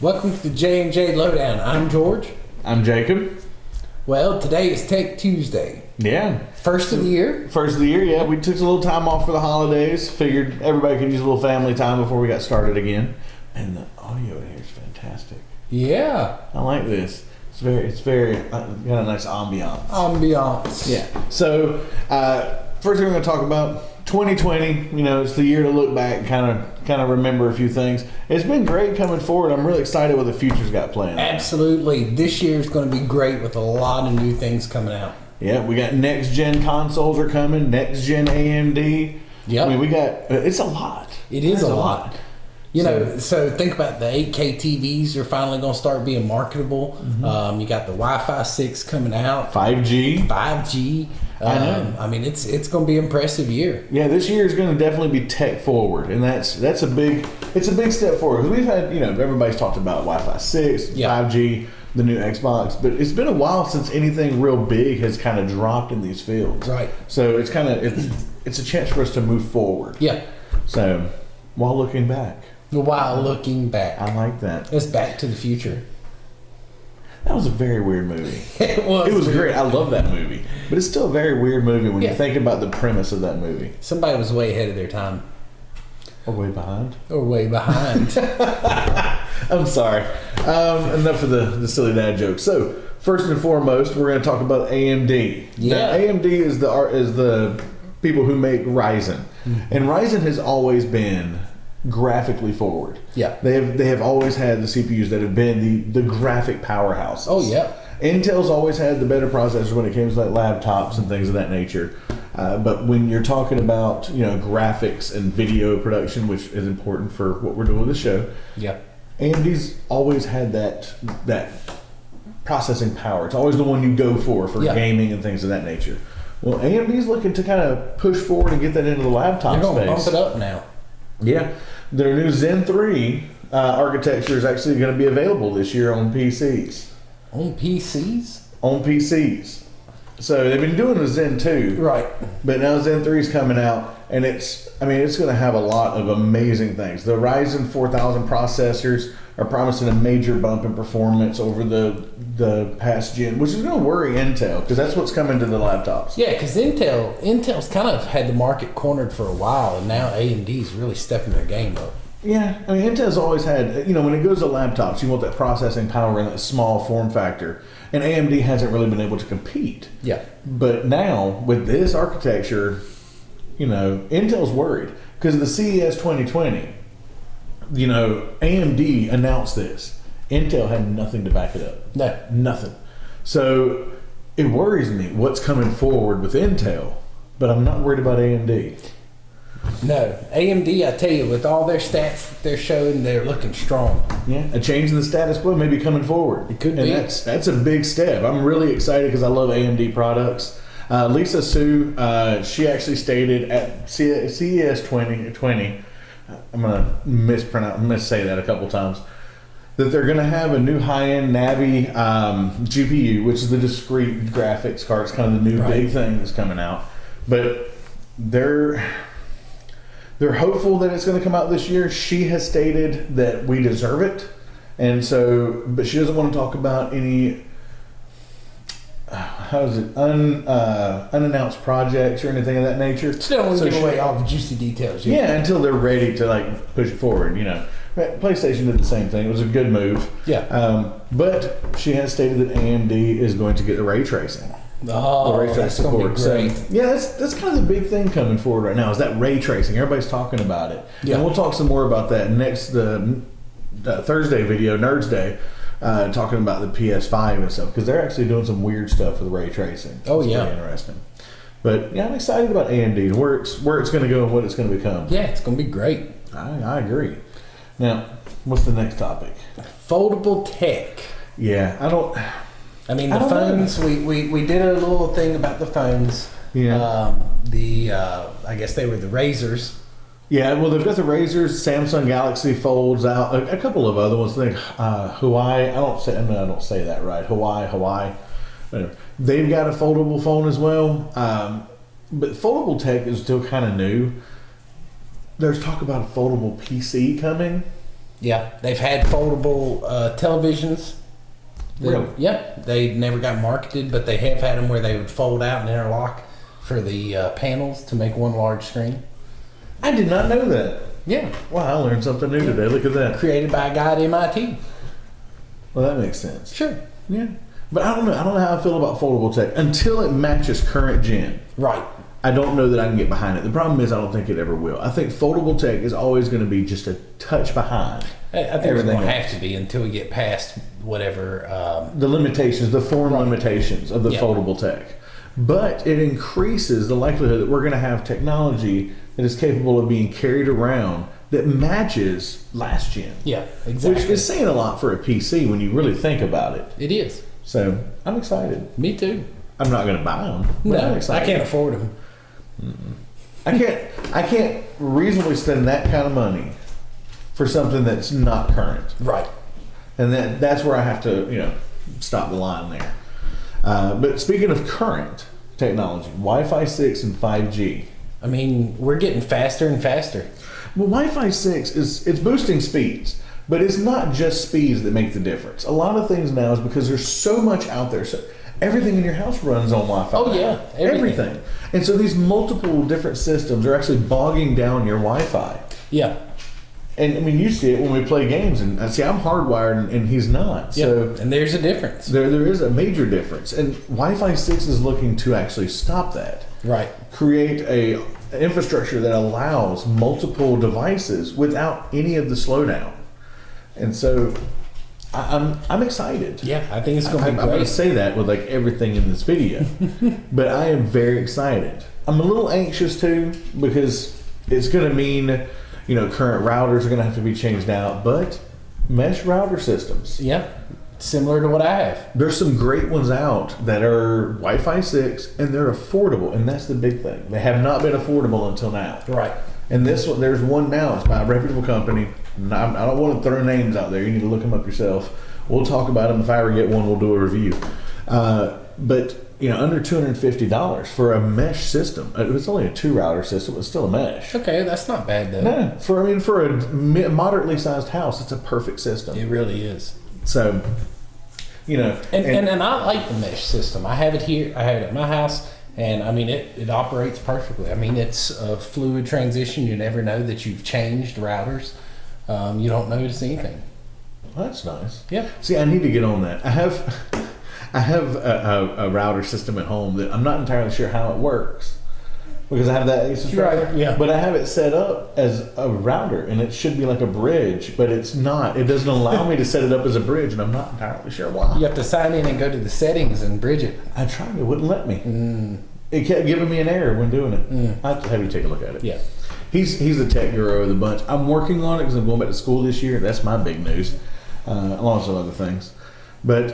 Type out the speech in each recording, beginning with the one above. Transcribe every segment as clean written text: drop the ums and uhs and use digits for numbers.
Welcome to the J&J Lowdown. I'm George. I'm Jacob. Well, today is Tech Tuesday. Yeah. First of the year? First of the year, yeah. We took a little time off for the holidays. Figured everybody could use a little family time before we got started again. And the audio in here is fantastic. Yeah. I like this. It's very got a nice ambiance. Yeah. So, first thing we're going to talk about, 2020, it's the year to look back and kind of remember a few things. It's been great coming forward. I'm really excited what the future's got planned. Absolutely. This year's going to be great with a lot of new things coming out. Yeah, we got next gen consoles are coming, next gen AMD. Yeah. I mean, it's a lot. It is a lot. So think about the 8K TVs are finally going to start being marketable. Mm-hmm. You got the Wi-Fi 6 coming out. 5G. I know. I mean, it's going to be an impressive year. Yeah, this year is going to definitely be tech forward, and that's a big step forward because we've had everybody's talked about Wi-Fi 6, 5G, the new Xbox, but it's been a while since anything real big has kind of dropped in these fields. Right. So it's a chance for us to move forward. Yeah. So while looking back. I like that. It's Back to the Future. That was a very weird movie. It was great. I love that movie. But it's still a very weird movie when you think about the premise of that movie. Somebody was way ahead of their time. Or way behind. I'm sorry. Enough of the silly dad jokes. So, first and foremost, we're going to talk about AMD. Yeah. Now, AMD is the people who make Ryzen. Mm-hmm. And Ryzen has always been graphically forward. Yeah. They have always had the CPUs that have been the graphic powerhouses. Oh, yeah. Intel's always had the better processors when it comes to laptops and things of that nature. But when you're talking about graphics and video production, which is important for what we're doing with the show, AMD's always had that processing power. It's always the one you go for gaming and things of that nature. Well, AMD's looking to kind of push forward and get that into the laptop space. They're going to bump it up now. Yeah. Their new Zen 3 architecture is actually going to be available this year on PCs. On PCs? On PCs. So they've been doing the Zen 2. Right. But now Zen 3 is coming out, and it's going to have a lot of amazing things. The Ryzen 4000 processors are promising a major bump in performance over the past gen, which is going to worry Intel, because that's what's coming to the laptops. Yeah, because Intel's kind of had the market cornered for a while, and now AMD's really stepping their game up. Yeah, I mean, Intel's always had, when it goes to laptops, you want that processing power in that small form factor, and AMD hasn't really been able to compete. Yeah. But now, with this architecture, Intel's worried, because the CES 2020, AMD announced this. Intel had nothing to back it up. No. Nothing. So it worries me what's coming forward with Intel, but I'm not worried about AMD. No. AMD, I tell you, with all their stats that they're showing, they're looking strong. Yeah, a change in the status quo may be coming forward. It could be. And that's a big step. I'm really excited because I love AMD products. Lisa Su, she actually stated at CES 2020, I'm going to missay that a couple times, that they're going to have a new high-end Navi GPU, which is the discrete graphics card. It's kind of the new big thing that's coming out. But they're hopeful that it's going to come out this year. She has stated that we deserve it. And so, but she doesn't want to talk about any unannounced projects or anything of that nature. Still don't want to give away all the juicy details. Yeah, until they're ready to push it forward. PlayStation did the same thing. It was a good move. Yeah. But she has stated that AMD is going to get the ray tracing. Oh, that's going to be great. So, yeah, that's kind of the big thing coming forward right now is that ray tracing. Everybody's talking about it. Yeah. And we'll talk some more about that next the Thursday video, Nerds Day. Talking about the PS5 and stuff, because they're actually doing some weird stuff with ray tracing. Oh, it's pretty interesting. But yeah, I'm excited about AMD and where it's going to go and what it's going to become. Yeah, it's going to be great. I agree. Now, what's the next topic? Foldable tech. Yeah, the phones. We did a little thing about the phones. Yeah. I guess they were the Razors. Yeah, well, they've got the Razors, Samsung Galaxy folds out, a couple of other ones. I think Huawei. I don't say that right. Huawei. Whatever. They've got a foldable phone as well. But foldable tech is still kind of new. There's talk about a foldable PC coming. Yeah, they've had foldable televisions. Really? Yep. They never got marketed, but they have had them where they would fold out and interlock for the panels to make one large screen. I did not know that. Yeah. Wow, I learned something new today. Look at that. Created by a guy at MIT. Well, that makes sense. Sure. Yeah. But I don't know. I don't know how I feel about foldable tech until it matches current gen. Right. I don't know that I can get behind it. The problem is I don't think it ever will. I think foldable tech is always going to be just a touch behind. I think it's going to have to be until we get past whatever... the limitations, the form limitations of the Yeah. foldable tech. But it increases the likelihood that we're going to have technology that is capable of being carried around that matches last gen. Yeah, exactly. Which is saying a lot for a PC when you really think about it. It is. So I'm excited. Me too. I'm not going to buy them. No, I'm I excited. can't afford them. I can't reasonably spend that kind of money for something that's not current. Right. And that's where I have to, stop the line there. But speaking of current technology, Wi-Fi 6 and 5G. I mean, we're getting faster and faster. Well, Wi-Fi 6 it's boosting speeds, but it's not just speeds that make the difference. A lot of things now is because there's so much out there. So everything in your house runs on Wi-Fi. Oh yeah, everything. And so these multiple different systems are actually bogging down your Wi-Fi. Yeah. And I mean, you see it when we play games, and I see I'm hardwired and he's not. Yep. So And there's a difference. there is a major difference, and Wi-Fi 6 is looking to actually stop that. Right. Create an infrastructure that allows multiple devices without any of the slowdown. And so I'm excited. Yeah, I think it's going to be I'm going to great. say that with like everything in this video, but I am very excited. I'm a little anxious too because it's going to mean, current routers are going to have to be changed out, but mesh router systems. Yeah, similar to what I have. There's some great ones out that are Wi-Fi 6 and they're affordable, and that's the big thing. They have not been affordable until now. Right. And this one, there's one now. It's by a reputable company. I don't want to throw names out there. You need to look them up yourself. We'll talk about them. If I ever get one, we'll do a review. But under $250 for a mesh system. It's only a 2-router system. It's still a mesh. Okay, that's not bad though. No, for a moderately sized house, it's a perfect system. It really is. So, And I like the mesh system. I have it here. I have it at my house. And I mean, it operates perfectly. I mean, it's a fluid transition. You never know that you've changed routers. You don't notice anything. Well, that's nice. Yeah. See, I need to get on that. I have a router system at home that I'm not entirely sure how it works because I have that Asus router. Right, yeah. But I have it set up as a router, and it should be like a bridge, but it's not. It doesn't allow me to set it up as a bridge, and I'm not entirely sure why. You have to sign in and go to the settings and bridge it. I tried. It wouldn't let me. It kept giving me an error when doing it. I have to have you take a look at it. Yeah. He's the tech guru of the bunch. I'm working on it because I'm going back to school this year. That's my big news, along with some other things. But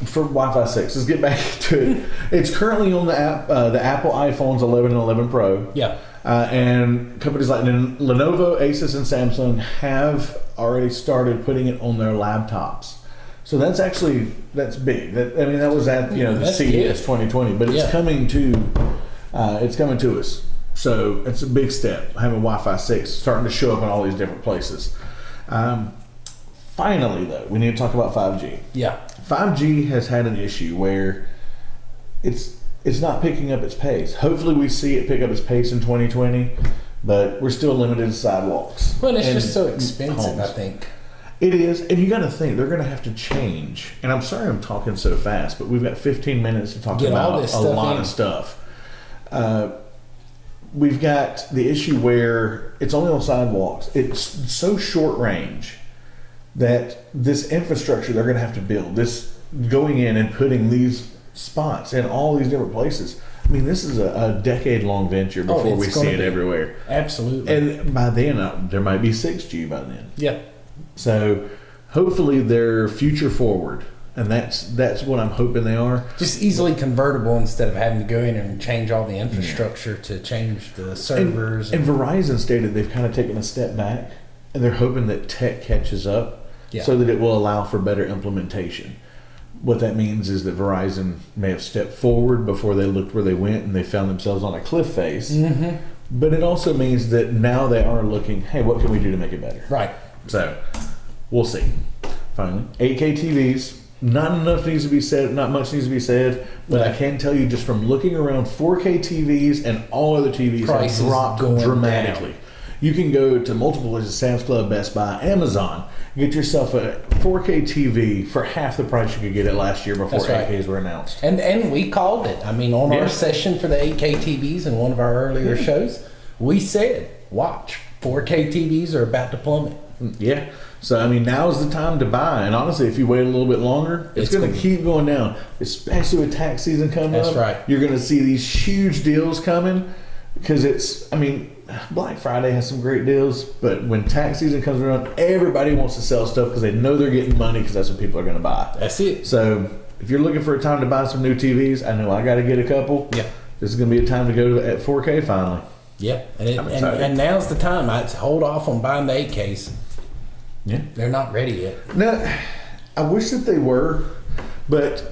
for Wi-Fi 6, let's get back to it. It's currently on the Apple iPhones 11 and 11 Pro. Yeah. And companies like Lenovo, Asus, and Samsung have already started putting it on their laptops. So that's big. That was at the CES 2020, but it's coming to us. So it's a big step having Wi-Fi 6 starting to show up in all these different places. Finally, though, we need to talk about 5G. Yeah. 5G has had an issue where it's not picking up its pace. Hopefully, we see it pick up its pace in 2020, but we're still limited to sidewalks. Well, it's just so expensive, homes. I think. It is, and you got to think they're going to have to change. And I'm sorry I'm talking so fast, but we've got 15 minutes to talk about a lot of stuff. We've got the issue where it's only on sidewalks. It's so short range that this infrastructure they're going to have to build, this going in and putting these spots in all these different places. I mean, this is a decade-long venture before we see it everywhere. Absolutely. And by then, there might be 6G by then. Yeah. So hopefully they're future forward, and that's what I'm hoping they are. Just easily convertible instead of having to go in and change all the infrastructure to change the servers. And Verizon stated they've kind of taken a step back, and they're hoping that tech catches up so that it will allow for better implementation. What that means is that Verizon may have stepped forward before they looked where they went and they found themselves on a cliff face. Mm-hmm. But it also means that now they are looking, hey, what can we do to make it better? Right. So We'll see. Finally, 8K TVs. Not enough needs to be said. Not much needs to be said. But I can tell you, just from looking around, 4K TVs and all other TVs Prices have dropped dramatically. Down. You can go to multiple places: Sam's Club, Best Buy, Amazon. Get yourself a 4K TV for half the price you could get it last year before 8Ks were announced. And we called it. I mean, on our session for the 8K TVs in one of our earlier shows, we said, watch, 4K TVs are about to plummet. Yeah. So, I mean, now's the time to buy. And honestly, if you wait a little bit longer, it's going to keep going down, especially with tax season coming up. That's right. You're going to see these huge deals coming because Black Friday has some great deals, but when tax season comes around, everybody wants to sell stuff because they know they're getting money because that's what people are going to buy. That's it. So, if you're looking for a time to buy some new TVs, I know I got to get a couple. Yeah. This is going to be a time to go at 4K finally. Yeah. And now's the time. I'd hold off on buying the 8Ks. Yeah. They're not ready yet. No, I wish that they were, but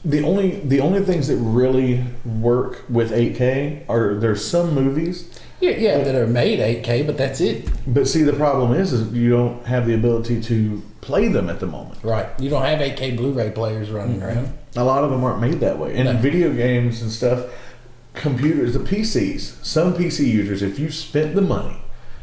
the only things that really work with 8K are there's some movies. Yeah, that are made 8K, but that's it. But see, the problem is you don't have the ability to play them at the moment. Right. You don't have 8K Blu-ray players running around. A lot of them aren't made that way. And video games and stuff, computers, the PCs, some PC users, if you spent the money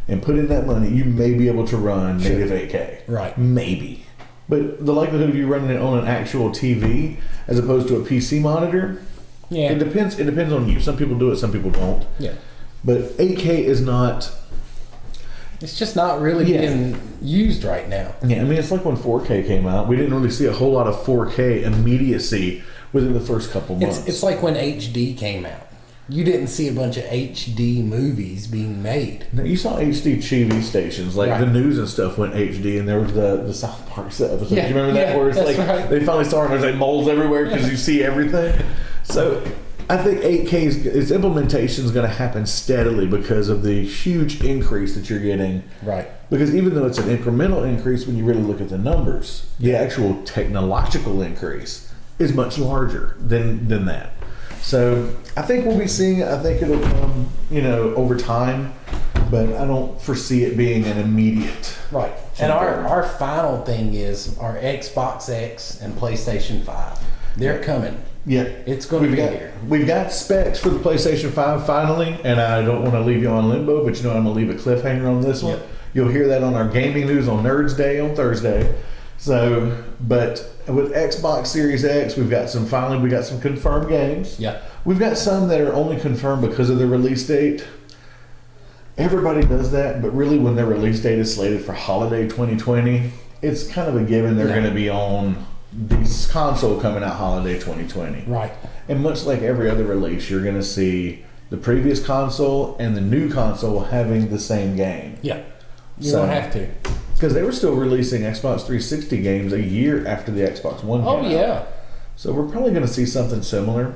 and put in that money, you may be able to run native 8K. Right. Maybe. But the likelihood of you running it on an actual TV as opposed to a PC monitor, it depends on you. Some people do it, some people don't. Yeah. But 8K is not... It's just not really being used right now. Yeah, I mean, it's like when 4K came out. We didn't really see a whole lot of 4K immediacy within the first couple months. It's like when HD came out. You didn't see a bunch of HD movies being made. Now, you saw HD TV stations, like the news and stuff went HD, and there was the South Park episode. Yeah, you remember that? Where it's like they finally saw it, and there's like moles everywhere because you see everything. So I think 8K, its implementation is going to happen steadily because of the huge increase that you're getting. Right. Because even though it's an incremental increase, when you really look at the numbers, the actual technological increase is much larger than that. So I think we'll be seeing it. I think it'll come, over time, but I don't foresee it being an immediate. Right. And our final thing is our Xbox X and PlayStation 5. They're coming. Yeah. It's going to be here. We've got specs for the PlayStation 5 finally, and I don't want to leave you on limbo, but I'm going to leave a cliffhanger on this one. You'll hear that on our gaming news on Nerds Day on Thursday. So, but with Xbox Series X, we got some confirmed games. Yeah. We've got some that are only confirmed because of the release date. Everybody does that, but really when their release date is slated for holiday 2020, it's kind of a given they're going to be on this console coming out holiday 2020. Right. And much like every other release, you're going to see the previous console and the new console having the same game. Yeah. You don't have to. Because they were still releasing Xbox 360 games a year after the Xbox One came out. Oh, yeah. So we're probably going to see something similar.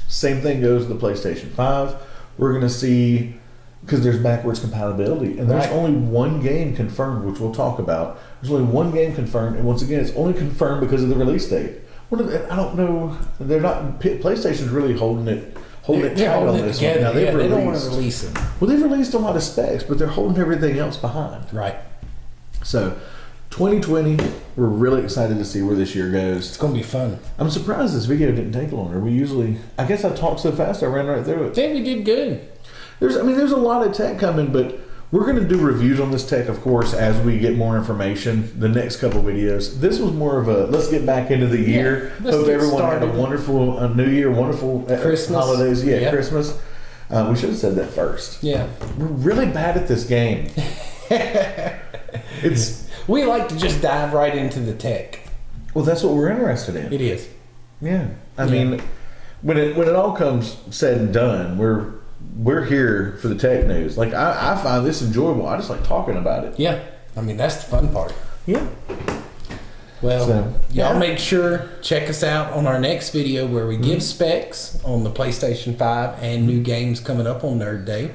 Same thing goes with the PlayStation 5. We're going to see, because there's backwards compatibility, and there's only one game confirmed, which we'll talk about. There's only one game confirmed, and once again, it's only confirmed because of the release date. I don't know. They're not. PlayStation's really holding it tight on this one. Now, they don't want to release them. Well, they've released a lot of specs, but they're holding everything else behind. Right. So, 2020, we're really excited to see where this year goes. It's going to be fun. I'm surprised this video didn't take longer. I guess I talked so fast I ran right through it. I think we did good. There's a lot of tech coming, but we're going to do reviews on this tech, of course, as we get more information. The next couple videos. This was more of a let's get back into the year. Hope everyone had a wonderful New Year, wonderful Christmas holidays. Yeah, Christmas. We should have said that first. Yeah, we're really bad at this game. We like to just dive right into the tech. Well, that's what we're interested in. It is. Yeah, I mean, when it all comes said and done, we're here for the tech news. Like I find this enjoyable. I just like talking about it. Yeah, I mean that's the fun part. Yeah. Well, y'all make sure check us out on our next video where we give specs on the PlayStation 5 and new games coming up on Nerd Day.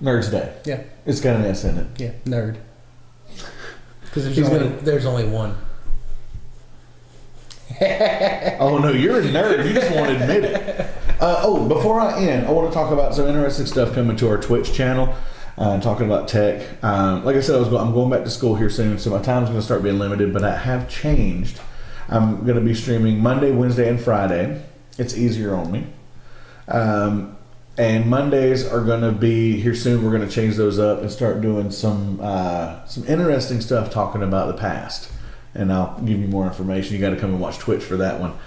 Nerds Day. Yeah. It's got an S in it. Yeah, nerd. Because there's only one. Oh no, you're a nerd. You just won't admit it. Before I end, I want to talk about some interesting stuff coming to our Twitch channel. talking about tech. Like I said, I'm going back to school here soon, so my time's going to start being limited. But I have changed. I'm going to be streaming Monday, Wednesday, and Friday. It's easier on me. And Mondays are going to be here soon. We're going to change those up and start doing some interesting stuff talking about the past. And I'll give you more information. You got to come and watch Twitch for that one.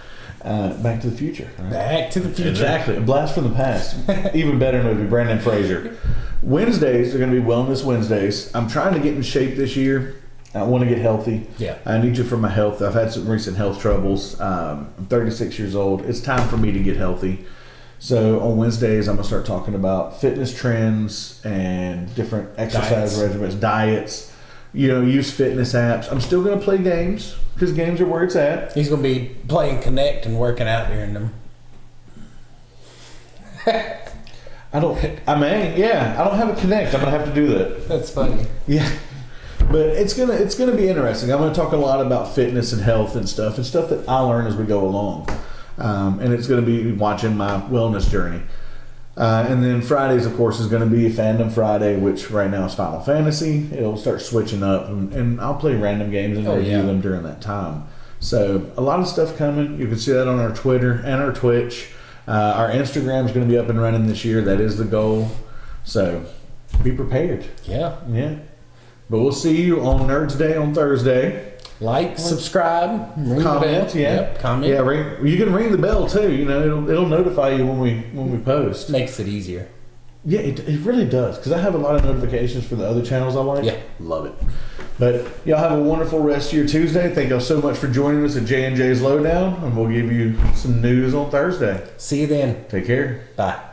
Back to the Future. Right? Back to the Future. Exactly. A blast from the past. Even better movie. Brandon Fraser. Wednesdays are going to be Wellness Wednesdays. I'm trying to get in shape this year. I want to get healthy. Yeah. I need you for my health. I've had some recent health troubles. I'm 36 years old. It's time for me to get healthy. So on Wednesdays, I'm going to start talking about fitness trends and different exercise regimens, diets, use fitness apps. I'm still going to play games because games are where it's at. He's going to be playing Connect and working out during them. I don't have a Connect. I'm going to have to do that. That's funny. Yeah. But it's gonna be interesting. I'm going to talk a lot about fitness and health and stuff that I learn as we go along. And it's going to be watching my wellness journey. And then Fridays, of course, is going to be Fandom Friday, which right now is Final Fantasy. It'll start switching up, and I'll play random games and review them during that time. So a lot of stuff coming. You can see that on our Twitter and our Twitch. Our Instagram is going to be up and running this year. That is the goal. So be prepared. Yeah. Yeah. But we'll see you on Nerds Day on Thursday. Like, subscribe, comment, comment. Yeah, you can ring the bell too. It'll notify you when we post. Makes it easier. Yeah, it really does, because I have a lot of notifications for the other channels I like. Yeah, love it. But y'all have a wonderful rest of your Tuesday. Thank y'all so much for joining us at J&J's Lowdown, and we'll give you some news on Thursday. See you then. Take care. Bye.